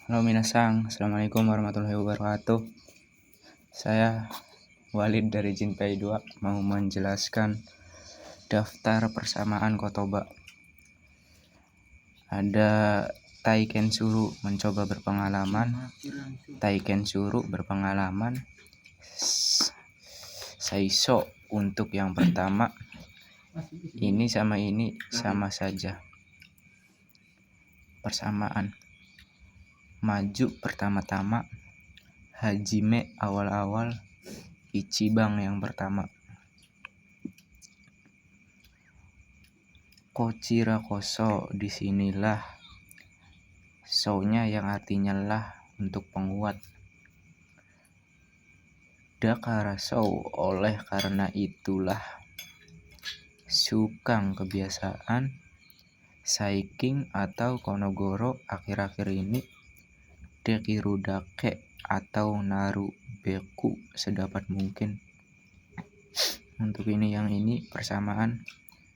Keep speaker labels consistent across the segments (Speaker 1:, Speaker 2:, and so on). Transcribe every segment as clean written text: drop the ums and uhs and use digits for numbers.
Speaker 1: Halo minasang, assalamualaikum warahmatullahi wabarakatuh. Saya Walid dari Jinpei 2 mau menjelaskan daftar persamaan kotoba. Ada Taiken Suru mencoba berpengalaman, Taiken Suru berpengalaman, Saiso untuk yang pertama. Ini sama saja. Persamaan. Maju pertama-tama, Hajime awal-awal, Ichiban yang pertama. Kochira koso, disinilah. So-nya yang artinya lah untuk penguat. Dakara so, oleh karena itulah. Sukang, kebiasaan. Saiking atau Konogoro akhir-akhir ini. Dekirudake atau Narubeku sedapat mungkin. Untuk yang ini persamaan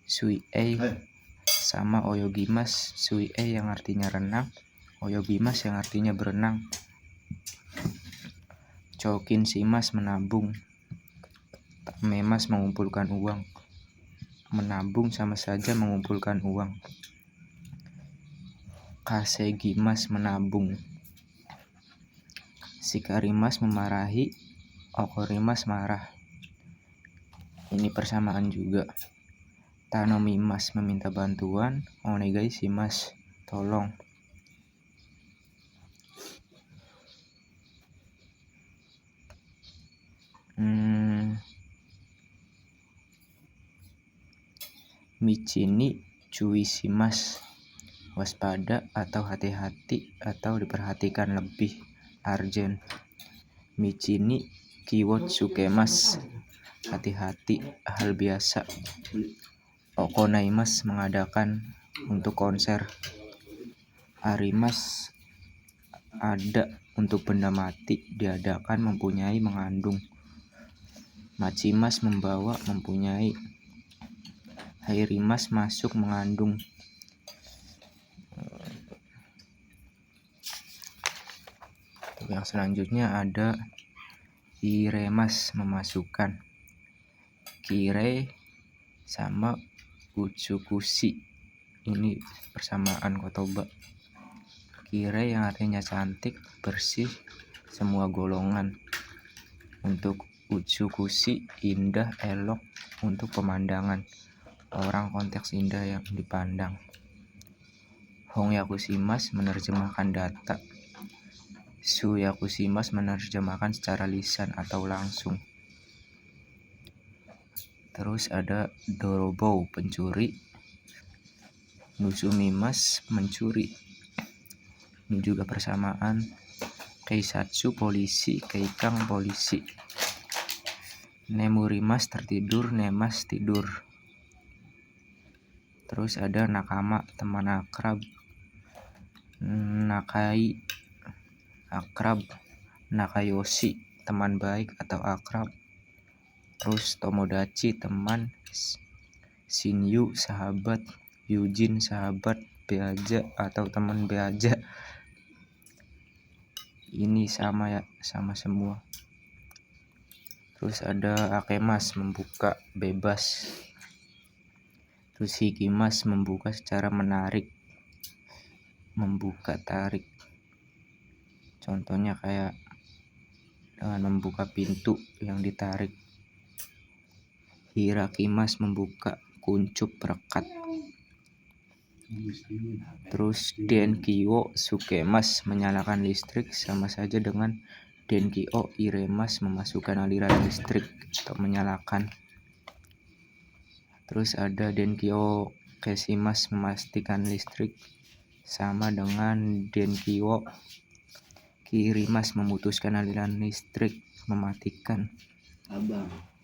Speaker 1: Suiei sama Oyogimas. Suiei yang artinya renang, Oyogimas yang artinya berenang. Chokin Shimas menabung, Tamemas mengumpulkan uang. Menabung sama saja mengumpulkan uang. Kasegimas menabung. Shikarimas memarahi, Okorimas marah. Ini persamaan juga. Tanomimas meminta bantuan, Onegai shimas tolong. Michini cuishimas, waspada atau hati-hati atau diperhatikan lebih. Arjen. Michini kiwotsukemas, hati-hati, hal biasa. Okonaimas mengadakan untuk konser. Arimas ada untuk benda mati, diadakan mempunyai mengandung. Machimas membawa mempunyai. Hairimas masuk mengandung. Yang selanjutnya ada Iremas memasukkan. Kire sama Utsukushi. Ini persamaan kotoba. Kire yang artinya cantik, bersih, semua golongan. Untuk Utsukushi indah, elok, untuk pemandangan. Orang konteks indah yang dipandang. Hongyakushimas menerjemahkan data. Suyakushimas menerjemahkan secara lisan atau langsung. Terus ada Dorobou, pencuri. Nusumimas, mencuri. Ini juga persamaan. Keisatsu, polisi. Keikang, polisi. Nemurimas, tertidur. Nemas, tidur. Terus ada nakama, teman akrab. Nakai, akrab. Nakayoshi, teman baik atau akrab. Terus tomodachi, teman. Shinyu, sahabat. Yujin, sahabat. Beaja atau teman beaja. Ini sama ya, sama semua. Terus ada akemas, membuka, bebas. Terus hikimas, membuka secara menarik. Membuka, tarik. Contohnya kayak dengan membuka pintu yang ditarik. Hirakimas, membuka, kuncup, rekat. Terus Denkyo Sukemas, menyalakan listrik, sama saja dengan Denkyo Iremas, memasukkan aliran listrik atau menyalakan. Terus ada Denkyo Keshimas, memastikan listrik, sama dengan Denkyo Kirimas, memutuskan aliran listrik, mematikan.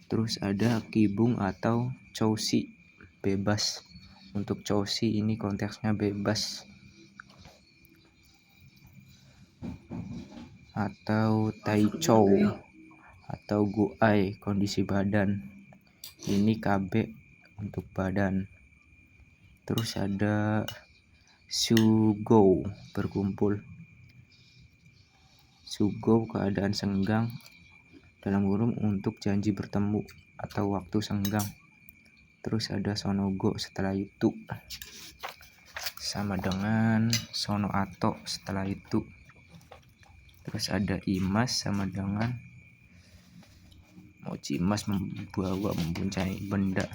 Speaker 1: Terus ada Kibung atau Choushi, bebas. Untuk Choushi ini konteksnya bebas. Atau Taichou atau Guai, kondisi badan. Ini KB untuk badan. Terus ada Shugou, berkumpul. Sugo keadaan senggang dalam kurung untuk janji bertemu atau waktu senggang. Terus ada sonogo setelah itu sama dengan sono ato setelah itu. Terus ada imas sama dengan mojimas membawa mempunyai benda.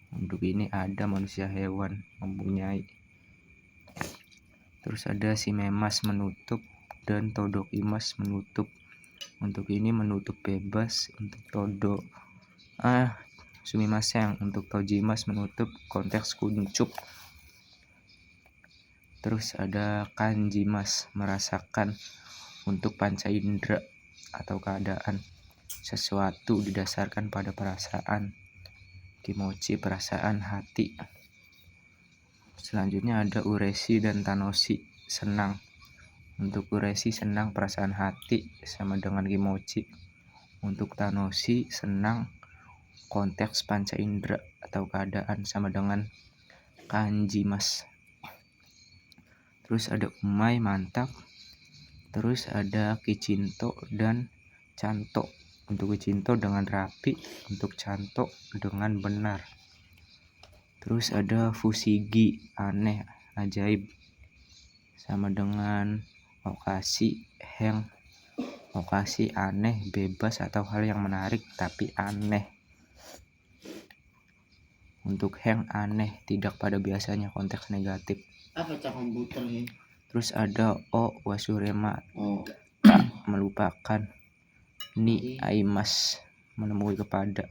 Speaker 1: Untuk ini ada manusia hewan mempunyai. Terus ada simemas menutup dan todokimas menutup. Untuk ini menutup bebas. Untuk todo sumimasen. Untuk tojimas menutup konteks kuncup. Terus ada kanjimas merasakan. Untuk panca indera atau keadaan. Sesuatu didasarkan pada perasaan. Kimochi perasaan hati. Selanjutnya ada uresi dan tanoshi senang. Untuk uresi senang perasaan hati sama dengan kimochi. Untuk tanoshi senang konteks panca indera atau keadaan sama dengan kanjimas. Terus ada umai mantap. Terus ada kicinto dan canto. Untuk kicinto dengan rapi, untuk canto dengan benar. Terus ada fusigi, aneh, ajaib. Sama dengan okasi, okasi aneh, bebas atau hal yang menarik tapi aneh. Untuk heng aneh, tidak pada biasanya konteks negatif.
Speaker 2: Apa cak komputer ya?
Speaker 1: Terus ada o wasurema, melupakan. Ni aimas, menemui kepada.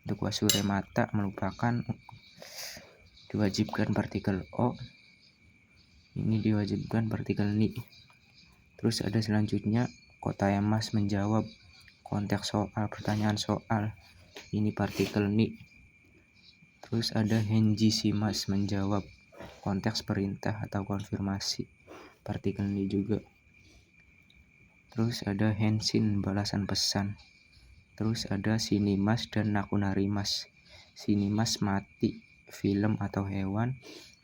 Speaker 1: Untuk wasuremata melupakan. Diwajibkan partikel o, ini diwajibkan partikel ni. Terus ada selanjutnya kotayamas menjawab konteks soal, pertanyaan soal, ini partikel ni. Terus ada henjishimas menjawab konteks perintah atau konfirmasi, partikel ni juga. Terus ada henshin balasan pesan. Terus ada sinimas dan nakunarimas. Sinimas mati, film atau hewan.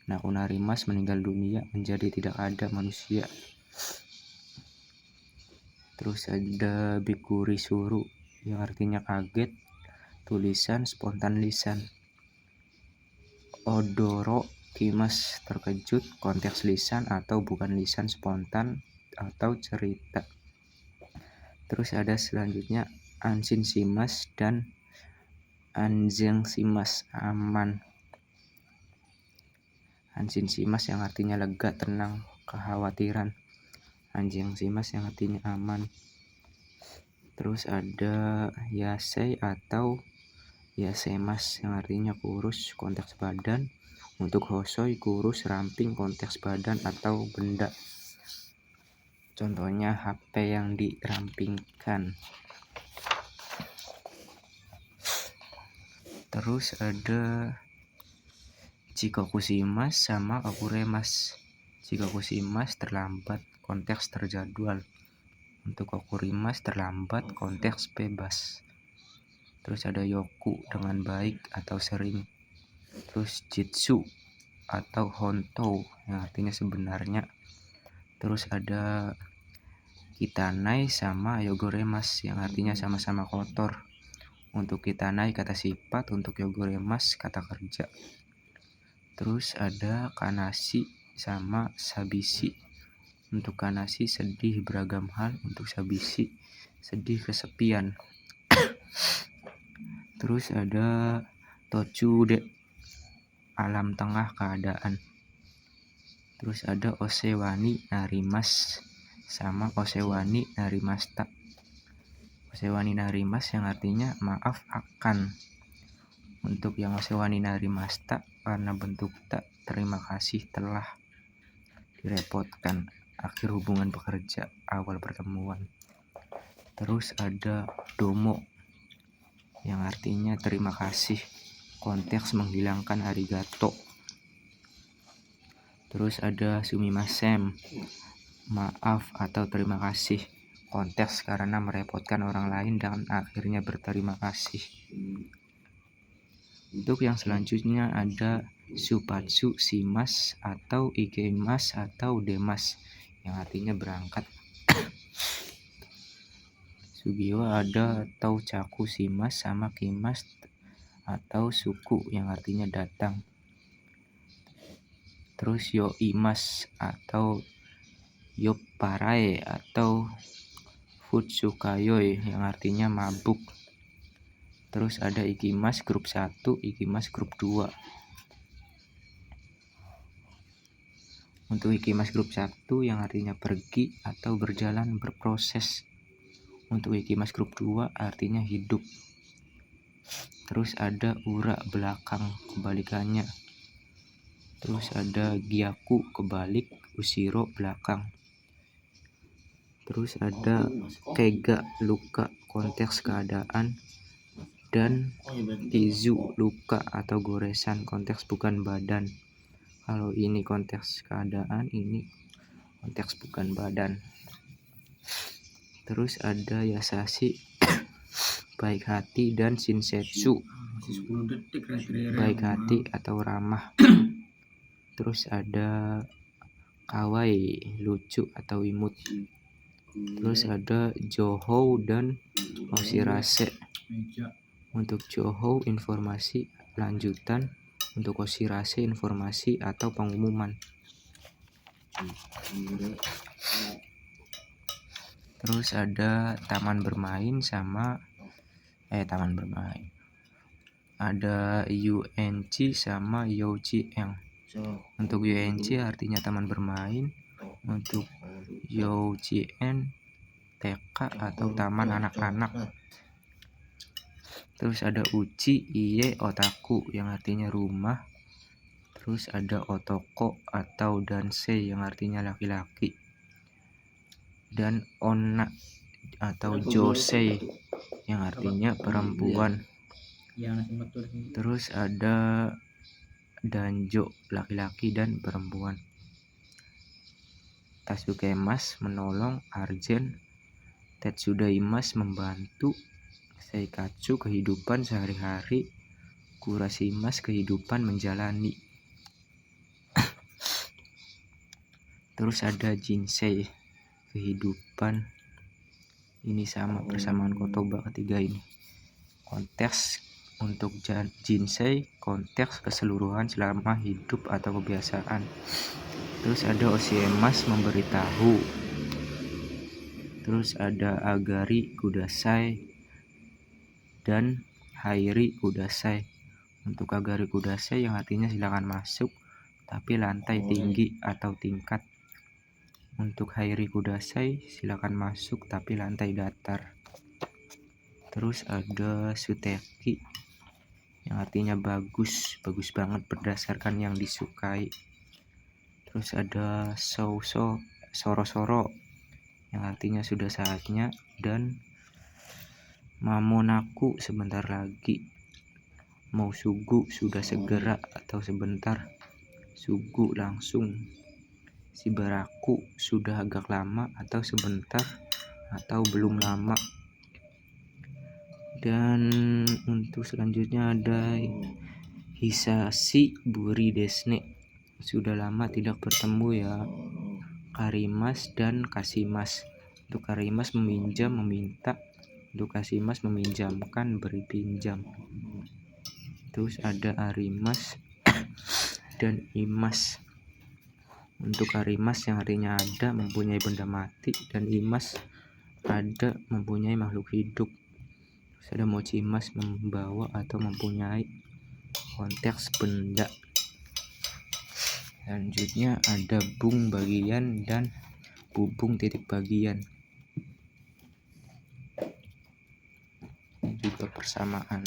Speaker 1: Nakunarimas meninggal dunia, menjadi tidak ada manusia. Terus ada bikuri suru yang artinya kaget, tulisan spontan lisan. Odoro kimas terkejut, konteks lisan atau bukan lisan spontan atau cerita. Terus ada selanjutnya anshin simas dan anjing simas aman. Anshin simas yang artinya lega, tenang, kekhawatiran. Anjing simas yang artinya aman. Terus ada yasei atau yasemas yang artinya kurus, konteks badan. Untuk hosoi kurus, ramping, konteks badan atau benda. Contohnya HP yang dirampingkan. Terus ada chikokushimas sama okuremas. Chikokushimas terlambat, konteks terjadwal. Untuk okurimas terlambat, konteks bebas. Terus ada yoku dengan baik atau sering. Terus jitsu atau hontou yang artinya sebenarnya. Terus ada kitanai sama yogoremas yang artinya sama-sama kotor. Untuk kitanai kata sifat, untuk yogoremas kata kerja. Terus ada kanashi sama sabishi. Untuk kanashi sedih beragam hal, untuk sabishi sedih kesepian. Terus ada tochude, alam tengah keadaan. Terus ada osewani narimas sama osewani narimasta. Osewani narimas yang artinya maaf akan. Untuk yang osewani narimasta karena bentuk tak, terima kasih telah, direpotkan, akhir hubungan bekerja, awal pertemuan. Terus ada domo yang artinya terima kasih, konteks menghilangkan arigato. Terus ada sumimasen, maaf atau terima kasih, konteks karena merepotkan orang lain dan akhirnya berterima kasih. Untuk yang selanjutnya ada supatsu shimas atau ikeimas atau demas yang artinya berangkat. Sugiwa ada atau caku simas sama kimas atau suku yang artinya datang. Terus yo imas atau yopparae atau futsukayoi yang artinya mabuk. Terus ada ikimas grup 1, ikimas grup 2. Untuk ikimas grup 1 yang artinya pergi atau berjalan berproses. Untuk ikimas grup 2 artinya hidup. Terus ada ura belakang kebalikannya. Terus ada gyaku kebalik, ushiro belakang. Terus ada kega luka konteks keadaan, dan izu luka atau goresan konteks bukan badan. Kalau ini konteks keadaan, ini konteks bukan badan. Terus ada yasashi baik hati, dan shinsetsu baik hati atau ramah. Terus ada kawaii lucu atau imut. Terus ada johou dan oshirase. Untuk johou informasi lanjutan, untuk oshirase informasi atau pengumuman. Terus ada taman bermain sama taman bermain. Ada UNC sama Youjieng. Untuk UNC artinya taman bermain, untuk Youjieng TK atau taman anak-anak. Terus ada uchi, iye, otaku yang artinya rumah. Terus ada otoko atau dansei yang artinya laki-laki. Dan onna atau josei yang artinya perempuan. Terus ada danjo laki-laki dan perempuan. Tasukemas menolong, arjen. Tetsudaimas membantu. Seikatsu kehidupan sehari-hari. Kurashimas kehidupan menjalani. Terus ada jinsei kehidupan. Ini sama persamaan kotoba ketiga ini. Konteks untuk jinsei konteks keseluruhan selama hidup atau kebiasaan. Terus ada oshiemas memberitahu. Terus ada agari kudasai dan hairi kudasai. Untuk agari kudasai yang artinya silakan masuk, tapi lantai tinggi atau tingkat. Untuk hairi kudasai silakan masuk tapi lantai datar. Terus ada suteki yang artinya bagus, bagus banget berdasarkan yang disukai. Terus ada soro-soro yang artinya sudah saatnya, dan mamonaku sebentar lagi. Mau sugu sudah segera atau sebentar. Sugu langsung. Shibaraku sudah agak lama atau sebentar atau belum lama. Dan untuk selanjutnya ada hisashi buri desne, sudah lama tidak bertemu ya. Karimas dan kasimas. Untuk karimas meminjam, meminta. Untuk kasimas meminjamkan, beri pinjam. Terus ada arimas dan imas. Untuk arimas yang artinya ada, mempunyai benda mati, dan imas ada, mempunyai makhluk hidup. Terus ada mochimas membawa atau mempunyai, konteks benda. Selanjutnya ada bung bagian dan bubung titik bagian. Ini juga persamaan.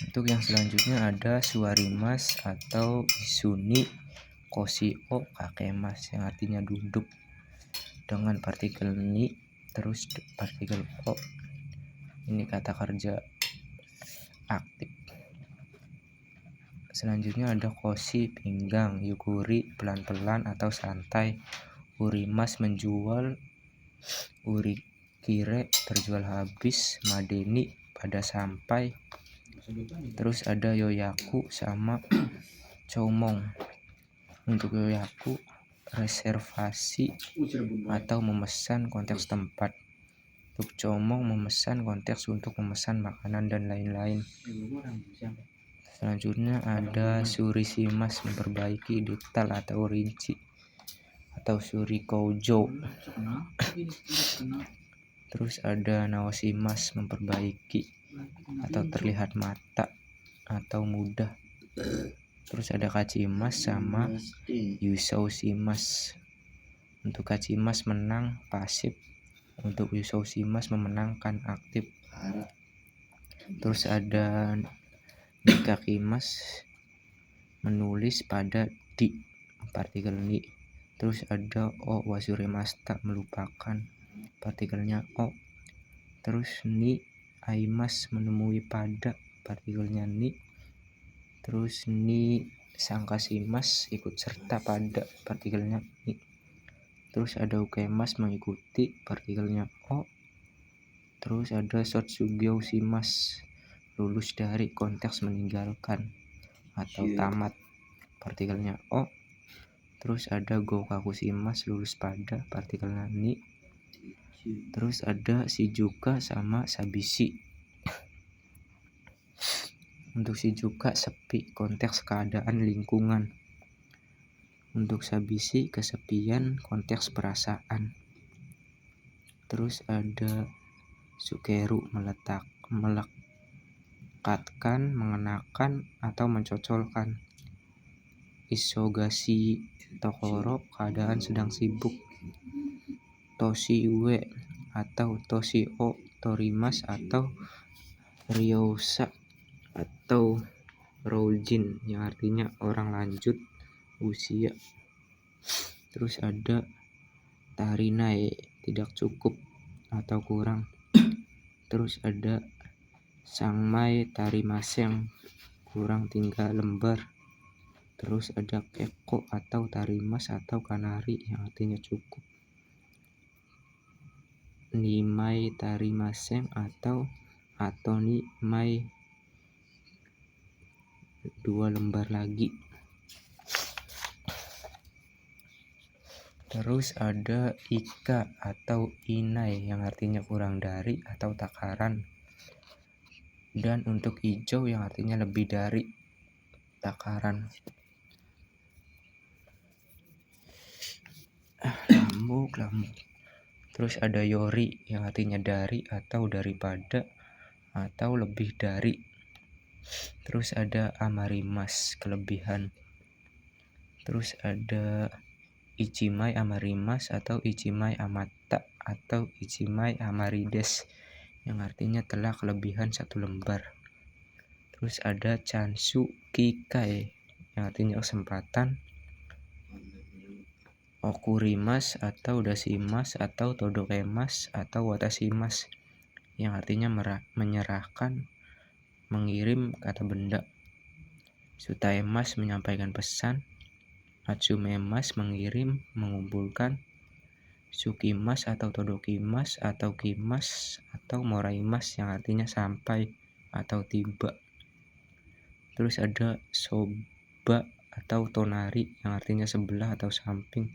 Speaker 1: Untuk yang selanjutnya ada suarimas atau isuni koshio kakemas yang artinya duduk dengan partikel ni, terus partikel o. Ini kata kerja aktif. Selanjutnya ada koshi pinggang, yukuri pelan-pelan atau santai, urimas menjual, urikire terjual habis, madeni pada sampai. Terus ada yoyaku sama choumong. Untuk yoyaku reservasi atau memesan konteks tempat. Untuk comong memesan konteks untuk memesan makanan dan lain-lain. Selanjutnya ada surisimas memperbaiki detail atau rinci atau surikoujo. Terus ada naosimas memperbaiki atau terlihat mata atau mudah. Terus ada kachimas sama yusousimas. Untuk kachimas menang pasif, untuk yusousimas memenangkan aktif. Terus ada nikakimas menulis pada di partikel ni. Terus ada o wasuremasta melupakan partikelnya o. Terus ni aimas menemui pada partikelnya ni. Terus ni sangkasimas ikut serta pada partikelnya ni. Terus ada ukemas mengikuti partikelnya o. Terus ada sotsugyo-shimas lulus dari konteks meninggalkan atau tamat partikelnya o. Terus ada gokakushimas lulus pada partikelnya ni. Terus ada shijuka sama sabishi. Untuk shijuka sepi, konteks keadaan lingkungan. Untuk sabishi kesepian, konteks perasaan. Terus ada sukeru melekatkan, mengenakan atau mencocolkan. Isogashi tokoro keadaan sedang sibuk. Toshiue atau toshio torimas atau ryousa atau roujin yang artinya orang lanjut usia. Terus ada tarinae tidak cukup atau kurang. Terus ada sangmai tarimaseng kurang 3 lembar. Terus ada keko atau tarimas atau kanari yang artinya cukup. Nimai tarimaseng atau ni mai 2 lembar lagi. Terus ada ika atau inai yang artinya kurang dari atau takaran. Dan untuk ijo yang artinya lebih dari takaran. Lambuk. Terus ada yori yang artinya dari atau daripada atau lebih dari. Terus ada amarimas kelebihan. Terus ada ichimai amarimas atau ichimai amata atau ichimai amarides yang artinya telah kelebihan 1 lembar. Terus ada chansu kikai yang artinya kesempatan. Okurimas atau dashimas atau todokemas atau watashimas yang artinya menyerahkan, mengirim kata benda. Sutaemas menyampaikan pesan. Atsumemas mengirim, mengumpulkan. Sukimas atau todokimas atau kimas atau moraimas yang artinya sampai atau tiba. Terus ada soba atau tonari yang artinya sebelah atau samping.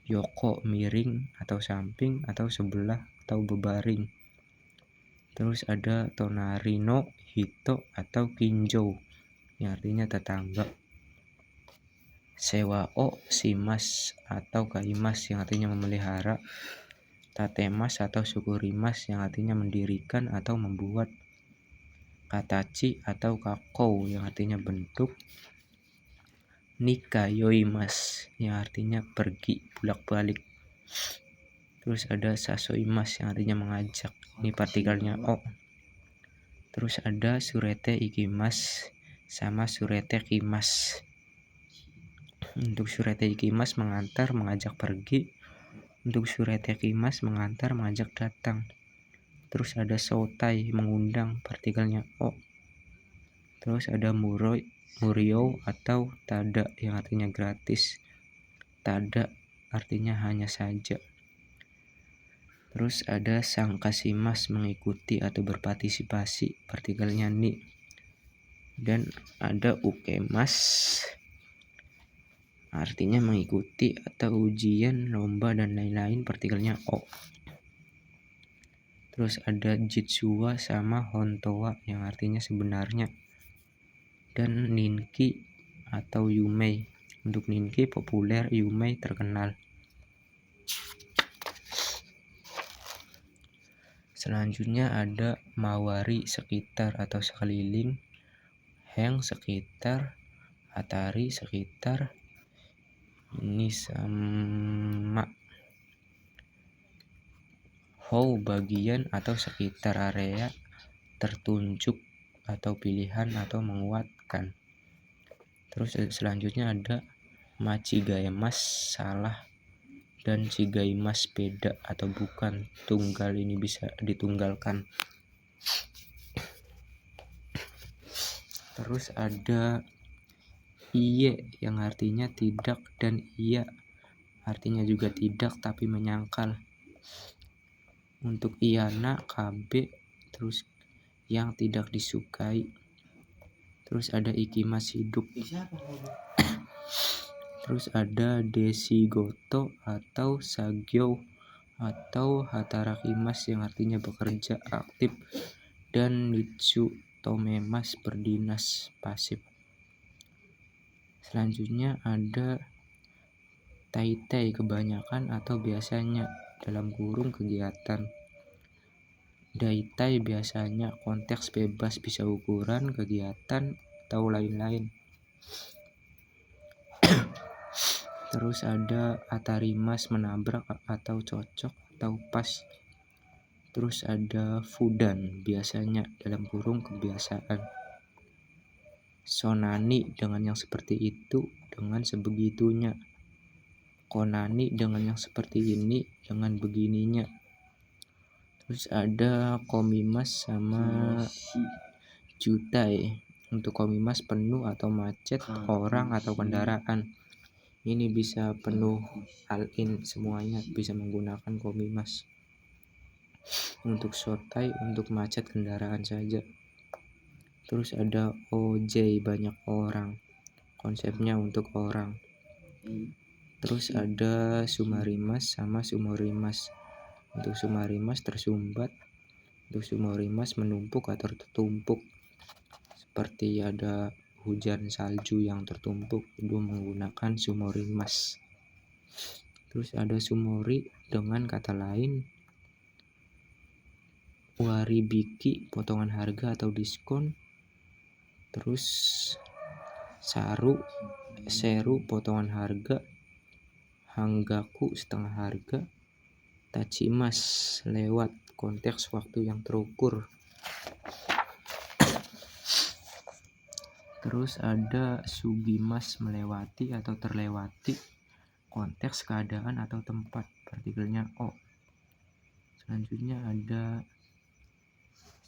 Speaker 1: Yoko miring atau samping atau sebelah atau bebaring. Terus ada tonari no hito atau kinjo yang artinya tetangga. Sewao shimas atau kaimas yang artinya memelihara. Tatemas atau sukurimas yang artinya mendirikan atau membuat. Katachi atau kakou yang artinya bentuk. Nikayoimas yang artinya pergi bolak-balik. Terus ada sasoimas yang artinya mengajak. Ini partikelnya o. Terus ada surete ikimas sama surete kimas. Untuk surete ikimas mengantar, mengajak pergi. Untuk surete kimas mengantar, mengajak datang. Terus ada soutai mengundang, partikelnya o. Terus ada murio atau tada yang artinya gratis. Tada artinya hanya saja. Terus ada sangkasimas mengikuti atau berpartisipasi, partikelnya ni. Dan ada ukemas artinya mengikuti atau ujian, lomba, dan lain-lain, partikelnya O. Terus ada Jitsua sama Hontoa yang artinya sebenarnya. Dan Ninki atau Yumei. Untuk Ninki populer, Yumei terkenal. Selanjutnya ada Mawari sekitar atau sekeliling, Heng sekitar, Atari sekitar, ini sama Hou bagian atau sekitar area tertunjuk atau pilihan atau menguatkan. Terus selanjutnya ada Machigaimas salah dan Chigaimas beda atau bukan. Tunggal ini bisa ditunggalkan. Terus ada Iye yang artinya tidak dan iya artinya juga tidak tapi menyangkal. Untuk Iyana KB terus yang tidak disukai. Terus ada Ikimas hidup. Terus ada Deshigoto atau Sagyo atau Hatarakimas yang artinya bekerja aktif, dan Nitsu Tomemas berdinas pasif. Selanjutnya ada Taitai kebanyakan atau biasanya dalam kurung kegiatan. Daitai biasanya konteks bebas bisa ukuran, kegiatan, atau lain-lain. Terus ada Atarimas menabrak atau cocok atau pas. Terus ada Fudan biasanya dalam kurung kebiasaan. Sonani dengan yang seperti itu dengan sebegitunya. Konani dengan yang seperti ini dengan begininya. Terus ada Komimas sama Jutai. Untuk Komimas penuh atau macet orang atau kendaraan. Ini bisa penuh all-in semuanya, bisa menggunakan Komimas. Untuk Shotai untuk macet kendaraan saja. Terus ada OJ banyak orang. Konsepnya untuk orang. Terus ada Sumarimas sama Sumorimas. Untuk Sumarimas tersumbat, untuk Sumorimas menumpuk atau tertumpuk. Seperti ada hujan salju yang tertumpuk, itu menggunakan Sumorimas. Terus ada Sumori dengan kata lain Waribiki potongan harga atau diskon. Terus Seru potongan harga, Hanggaku setengah harga, Tachimas lewat konteks waktu yang terukur. Terus ada Sugimas melewati atau terlewati, konteks keadaan atau tempat, partikelnya O. Selanjutnya ada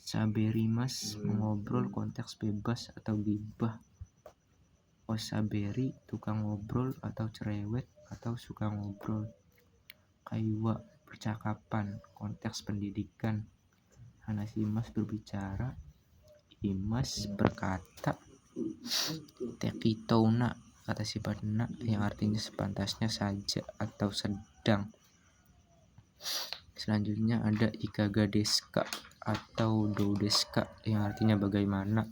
Speaker 1: Saberimas mengobrol, konteks bebas atau gibah. Osaberi tukang ngobrol atau cerewet atau suka ngobrol. Kaiwa percakapan, konteks pendidikan. Hanashimas berbicara, Imas berkata. Tekitouna kata sifat na yang artinya sepantasnya saja atau sedang. Selanjutnya ada Ikaga deska atau do deska yang artinya bagaimana.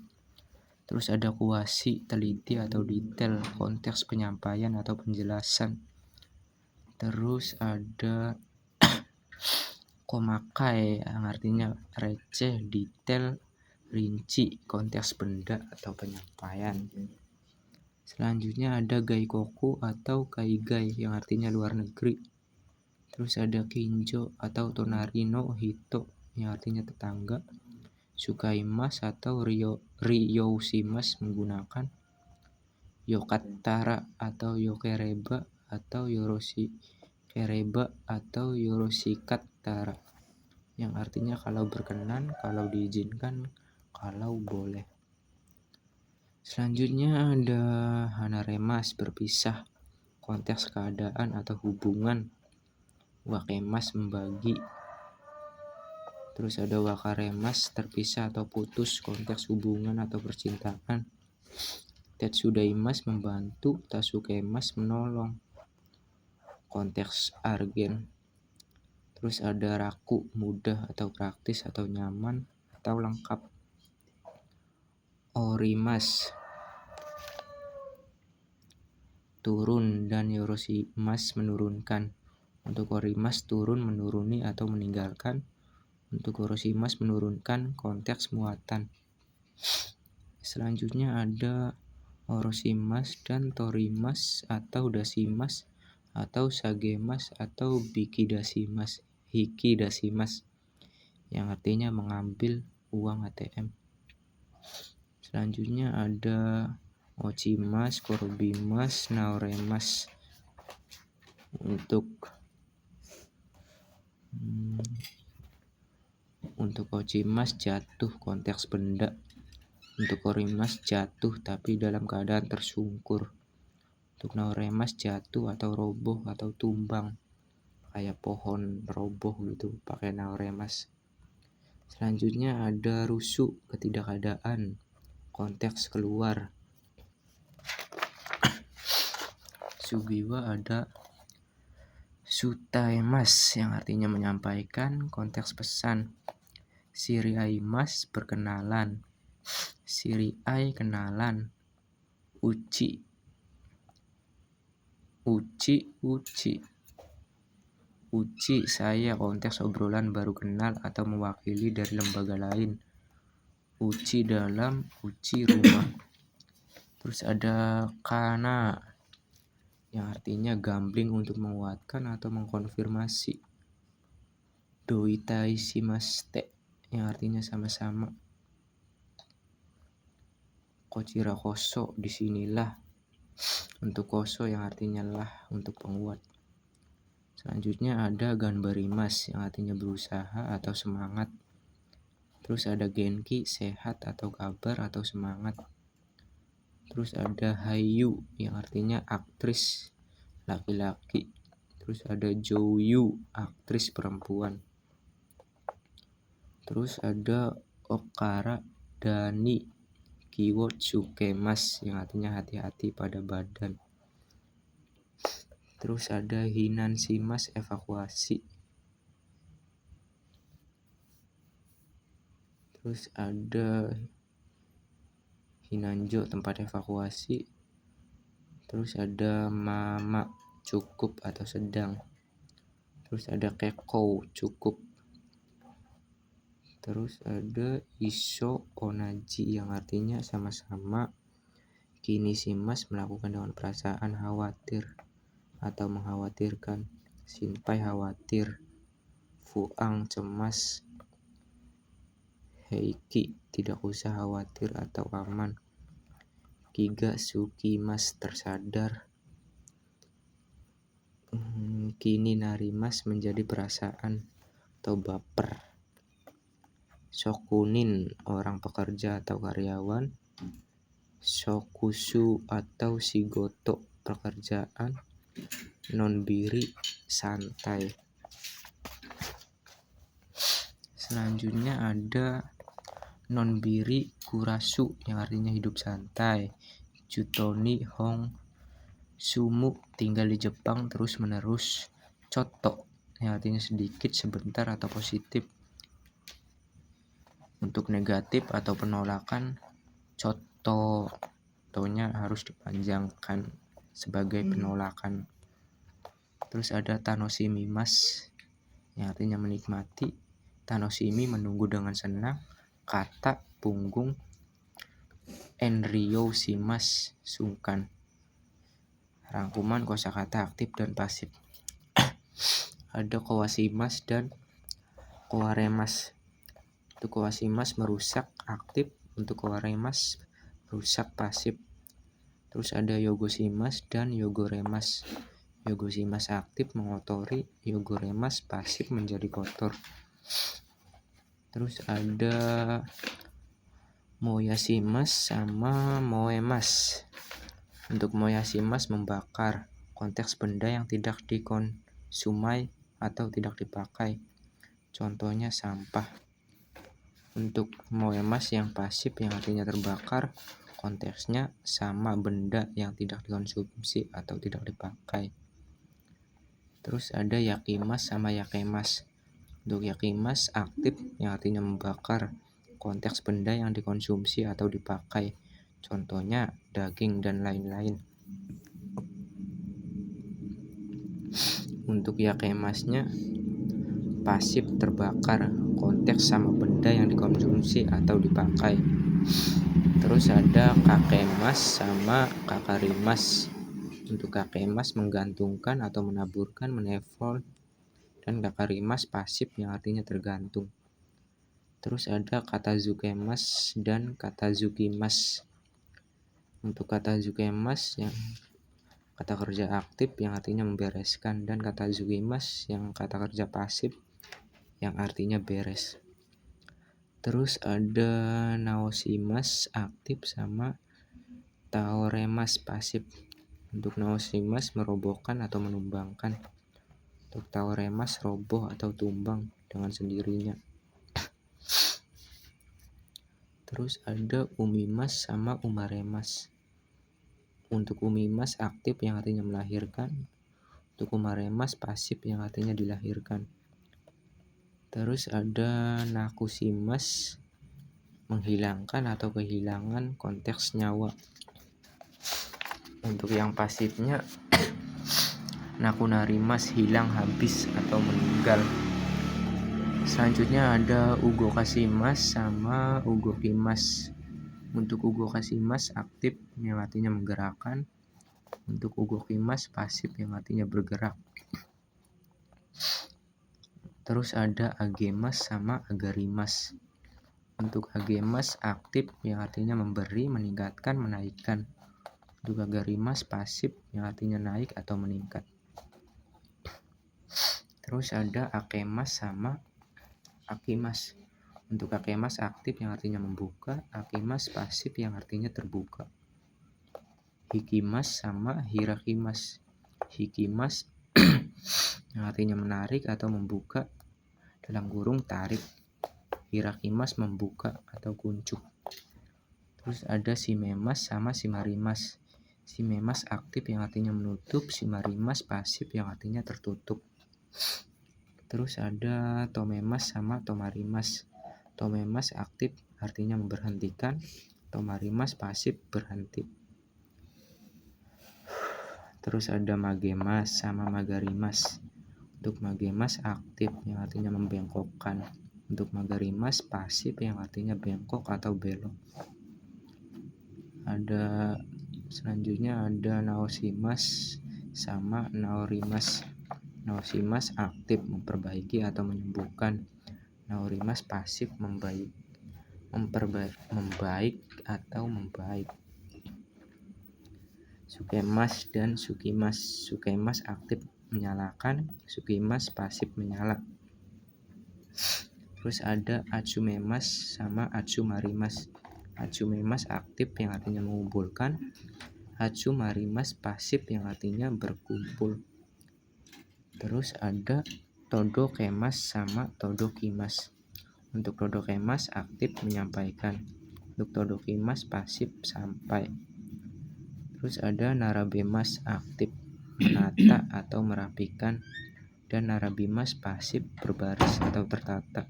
Speaker 1: Terus ada kuasi teliti atau detail, konteks penyampaian atau penjelasan. Terus ada komakai yang artinya receh, detail, rinci, konteks benda atau penyampaian. Selanjutnya ada gaikoku atau kaigai yang artinya luar negeri. Terus ada kinjo atau tonarino hito yang artinya tetangga. Sukaimas atau ryousimas menggunakan. Yokattara atau yokereba atau yoroshikereba atau yoroshikattara yang artinya kalau berkenan, kalau diizinkan, kalau boleh. Selanjutnya ada hanaremas berpisah, konteks keadaan atau hubungan. Wakemas membagi. Terus ada wakaremas terpisah atau putus, konteks hubungan atau percintaan. Tetsudaimas membantu, Tasukemas menolong. Konteks argen. Terus ada raku, mudah atau praktis atau nyaman atau lengkap. Orimas, turun, dan yoroshimas menurunkan. Untuk orimas turun, menuruni atau meninggalkan. Untuk yoroshimas menurunkan konteks muatan. Selanjutnya ada oroshimas dan torimas atau dasimas atau sagemas atau hikidasimas yang artinya mengambil uang ATM. Selanjutnya ada ochimas, korobimas, naoremas. Untuk ochimas jatuh, konteks benda. Untuk korimas jatuh tapi dalam keadaan tersungkur. Untuk naoremas jatuh atau roboh atau tumbang, kayak pohon roboh gitu pakai naoremas. Selanjutnya ada rusuk, ketidakadaan, konteks keluar. Sugiwa ada sutaemas yang artinya menyampaikan, konteks pesan. Shiriaimas berkenalan. Shiriai kenalan. Uchi saya, konteks obrolan baru kenal atau mewakili dari lembaga lain. Uchi dalam, uchi rumah. Terus ada kana yang artinya gambling untuk menguatkan atau mengkonfirmasi. Doitaishimashite yang artinya sama-sama. Kochira koso, disinilah. Untuk koso yang artinya lah, untuk penguat. Selanjutnya ada ganbarimas yang artinya berusaha atau semangat. Terus ada genki, sehat atau kabar atau semangat. Terus ada haiyu yang artinya aktris laki-laki. Terus ada jouyu, aktris perempuan. Terus ada okara dani keyword sukemas yang artinya hati-hati pada badan. Terus ada hinanshimas, evakuasi. Terus ada hinanjo, tempat evakuasi. Terus ada mama, cukup atau sedang. Terus ada keko, cukup. Terus ada iso onaji yang artinya sama-sama. Kinishimas melakukan dengan perasaan khawatir atau mengkhawatirkan. Shinpai khawatir. Fuang cemas. Heiki tidak usah khawatir atau aman. Kiga sukimas tersadar. Kini narimas menjadi perasaan atau baper. Shokunin orang pekerja atau karyawan. Shokusu atau shigoto pekerjaan. Nonbiri santai. Selanjutnya ada nonbiri kurasu yang artinya hidup santai. Jutoni hong sumu tinggal di Jepang terus menerus. Coto yang artinya sedikit, sebentar atau positif. Untuk negatif atau penolakan, contohnya harus dipanjangkan sebagai penolakan. Terus ada tanoshimimas yang artinya menikmati. Tanoshimi menunggu dengan senang. Kata punggung. Enryo shimas sungkan. Rangkuman kosakata aktif dan pasif. Ada kowashimas dan kowaremas. Untuk kowashimas merusak aktif, untuk kowaremas merusak pasif. Terus ada yogoshimas dan yogoremas. Yogoshimas aktif mengotori, yogoremas pasif menjadi kotor. Terus ada moyashimas sama moemas. Untuk moyashimas membakar, konteks benda yang tidak dikonsumai atau tidak dipakai. Contohnya sampah. Untuk moemas yang pasif yang artinya terbakar, konteksnya sama benda yang tidak dikonsumsi atau tidak dipakai. Terus ada yakimas sama yakemas. Untuk yakimas aktif yang artinya membakar, konteks benda yang dikonsumsi atau dipakai. Contohnya daging dan lain-lain. Untuk yakemasnya pasif terbakar, konteks sama benda yang dikonsumsi atau dipakai. Terus ada kakemas sama kakarimas. Untuk kakemas menggantungkan atau menaburkan, menevol, dan kakarimas pasif yang artinya tergantung. Terus ada kata zukemas dan kata zukimas. Untuk kata zukemas yang kata kerja aktif yang artinya membereskan, dan kata zukimas yang kata kerja pasif yang artinya beres. Terus ada naosimas aktif sama taoremas pasif. Untuk naosimas merobohkan atau menumbangkan. Untuk taoremas roboh atau tumbang dengan sendirinya. Terus ada umimas sama umaremas. Untuk umimas aktif yang artinya melahirkan. Untuk umaremas pasif yang artinya dilahirkan. Terus ada nakusimas, menghilangkan atau kehilangan, konteks nyawa. Untuk yang pasifnya nakunarimas, hilang, habis atau meninggal. Selanjutnya ada ugokasimas sama ugokimas. Untuk ugokasimas aktif yang artinya menggerakkan. Untuk ugokimas pasif yang artinya bergerak. Terus ada agemas sama agarimas. Untuk agemas aktif yang artinya memberi, meningkatkan, menaikkan. Untuk agarimas pasif yang artinya naik atau meningkat. Terus ada akemas sama akimas. Untuk akemas aktif yang artinya membuka, akimas pasif yang artinya terbuka. Hikimas sama hirakimas. Hikimas yang artinya menarik atau membuka, dalam kurung tarik. Hirakimas membuka atau kuncup. Terus ada simemas sama simarimas. Simemas aktif yang artinya menutup, simarimas pasif yang artinya tertutup. Terus ada tomemas sama tomarimas. Tomemas aktif artinya memberhentikan, tomarimas pasif berhenti. Terus ada magemas sama magarimas. Untuk magemas aktif yang artinya membengkokkan. Untuk magarimas pasif yang artinya bengkok atau belok. Selanjutnya ada naosimas sama naorimas. Naosimas aktif memperbaiki atau menyembuhkan. Naorimas pasif membaik atau membaik. Sukemas dan sukimas. Sukemas aktif menyalakan, sukimas pasif menyala. Terus ada atsumemas sama atsumarimas. Atsumemas aktif yang artinya mengumpulkan, atsumarimas pasif yang artinya berkumpul. Terus ada todokemas sama todokimas. Untuk todokemas aktif menyampaikan, untuk todokimas pasif sampai. Terus ada narabemas aktif menata atau merapikan, dan narabimas pasif berbaris atau tertata.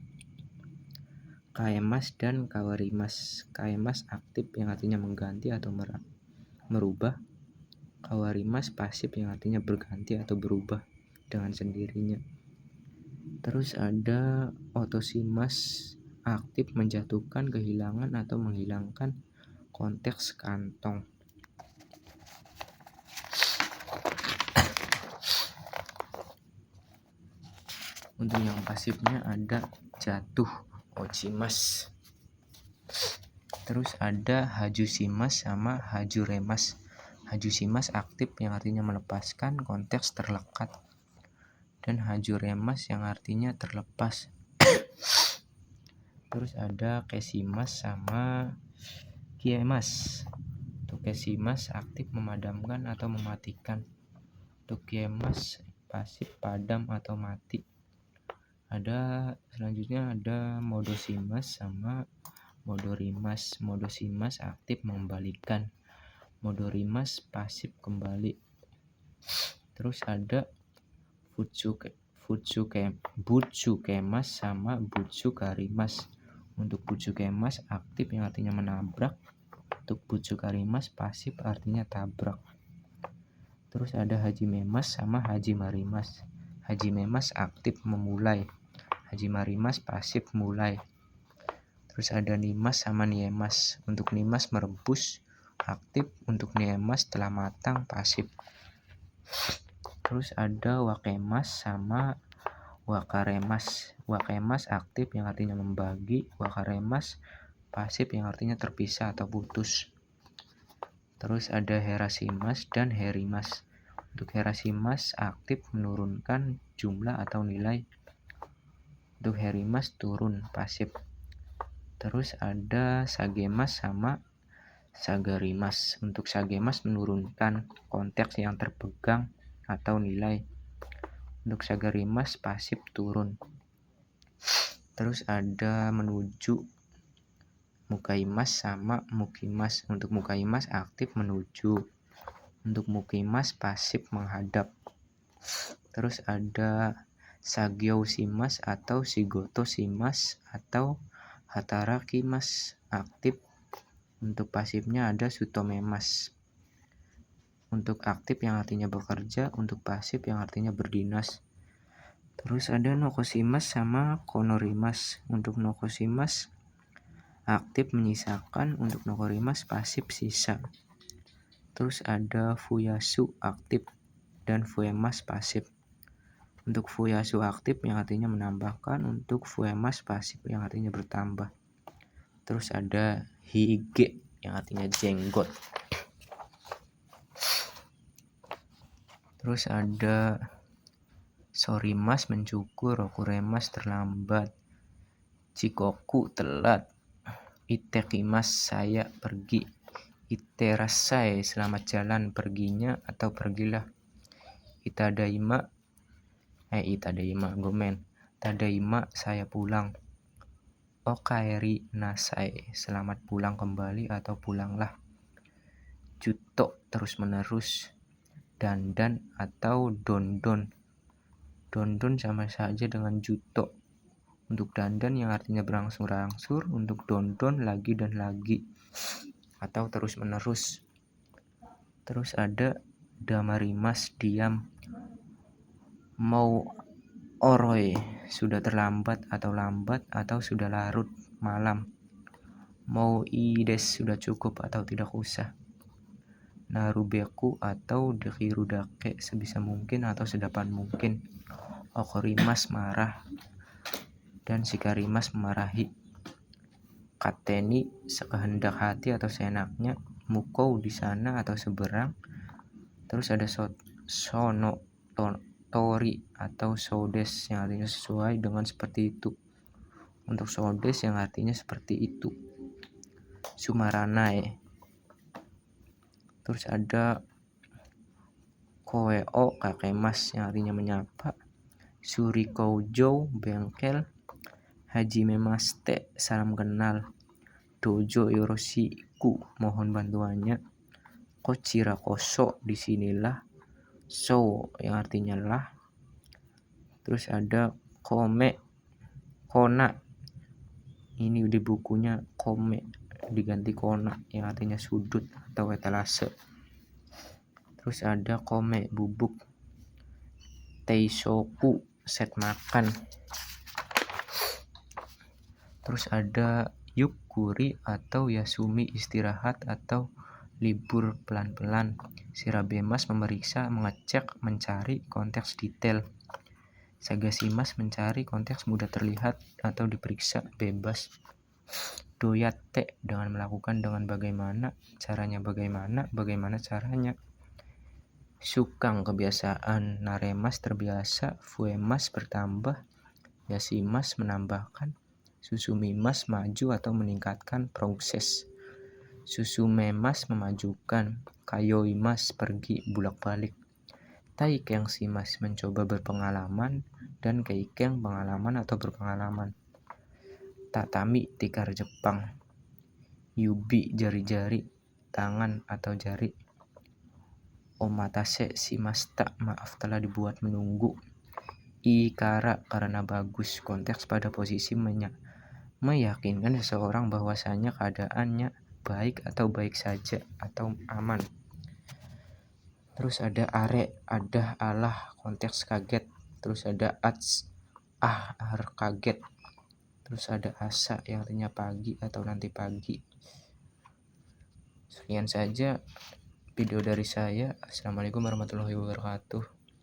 Speaker 1: Kaemas dan kawarimas. Kaemas aktif yang artinya mengganti atau merubah. Kawarimas pasif yang artinya berganti atau berubah dengan sendirinya. Terus ada otosimas aktif menjatuhkan, kehilangan atau menghilangkan, konteks kantong. Untuk yang pasifnya ada jatuh, ochimas. Terus ada hajusimas sama hajuremas. Hajusimas aktif yang artinya melepaskan, konteks terlekat. Dan hajuremas yang artinya terlepas. Terus ada kesimas sama kiemas. Untuk kesimas aktif memadamkan atau mematikan. Untuk kiemas pasif padam atau mati. Selanjutnya ada modosimas sama Modorimas. Modosimas aktif mengembalikan. Modorimas pasif kembali. Terus ada Butsukemas sama Butsukarimas. Untuk Butsukemas aktif yang artinya menabrak. Untuk Butsukarimas pasif artinya tabrak. Terus ada Hajimemas sama Hajimarimas. Hajimemas aktif memulai. Hajimarimas pasif mulai. Terus ada Nimas sama Niemas. Untuk Nimas merebus aktif. Untuk Niemas telah matang pasif. Terus ada Wakemas sama Wakaremas. Wakemas aktif yang artinya membagi. Wakaremas pasif yang artinya terpisah atau putus. Terus ada Herasimas dan Herimas. Untuk Herasimas aktif menurunkan jumlah atau nilai. Untuk Herimas turun pasif. Terus ada Sagemas sama Sagarimas. Untuk Sagemas menurunkan konteks yang terpegang atau nilai. Untuk Sagarimas pasif turun. Terus ada menuju Mukaimas sama Mukimas. Untuk Mukaimas aktif menuju. Untuk Mukimas pasif menghadap. Terus ada Sagyosimas atau Sigotosimas atau Hatarakimas aktif. Untuk pasifnya ada Sutomemas. Untuk aktif yang artinya bekerja. Untuk pasif yang artinya berdinas. Terus ada Nokosimas sama Konorimas. Untuk Nokosimas aktif menyisakan. Untuk Nokorimas pasif sisa. Terus ada Fuyasu aktif dan Fuemas pasif. Untuk Fuyasu aktif yang artinya menambahkan. Untuk Fuemas pasif yang artinya bertambah. Terus ada Hige yang artinya jenggot. Terus ada Sorimas mencukur. Rokuremas terlambat. Chikoku telat. Itekimas saya pergi. Iterasai selamat jalan perginya atau pergilah. Itadaima gomen. Tadaima saya pulang. Okaeri nasai selamat pulang kembali atau pulanglah. Juto terus menerus. Dandan atau dondon. Dondon sama saja dengan juto. Untuk dandan yang artinya berangsur-angsur. Untuk dondon lagi dan lagi atau terus menerus. Terus ada Damarimas diam. Mau oroi sudah terlambat atau lambat atau sudah larut malam. Mau ides sudah cukup atau tidak usah. Narubeku atau dekirudake sebisa mungkin atau sedapat mungkin. Okorimas marah dan Shikarimas memarahi. Kateni sekehendak hati atau seenaknya. Mukou di sana atau seberang. Terus ada sono tori atau sodes yang artinya sesuai dengan seperti itu. Untuk sodes yang artinya seperti itu. Sumaranae. Terus ada Koeo kakemas yang artinya menyapa. Surikoujo bengkel. Hajimemaste salam kenal. Dojo yoroshiku mohon bantuannya. Kochirakoso disinilah. So yang artinya lah. Terus ada kona. Ini di bukunya kome diganti kona yang artinya sudut atau etalase. Terus ada kome bubuk. Teisoku set makan. Terus ada yukuri atau yasumi istirahat atau libur pelan-pelan. Shirabemas memeriksa, mengecek, mencari konteks detail. Sagasimas mencari konteks mudah terlihat atau diperiksa bebas. Doyate dengan melakukan dengan bagaimana, caranya bagaimana, bagaimana caranya. Sukang kebiasaan. Naremas terbiasa. Fuemas bertambah. Yasimas menambahkan. Susumimas maju atau meningkatkan proses. Susumemas memajukan. Kayoimas pergi bulak-balik. Taikengsimas mencoba berpengalaman dan Keikeng pengalaman atau berpengalaman. Tatami tikar Jepang. yubi jari-jari tangan atau jari. Omatase shimashita, maaf telah dibuat menunggu. Ikara, karena bagus. Konteks pada posisi meyakinkan seseorang bahwasanya keadaannya baik atau baik saja atau aman. Terus ada are, adah, alah, konteks kaget. Terus ada kaget. Terus ada asa yang artinya pagi atau nanti pagi. Sekian saja video dari saya. Assalamualaikum warahmatullahi wabarakatuh.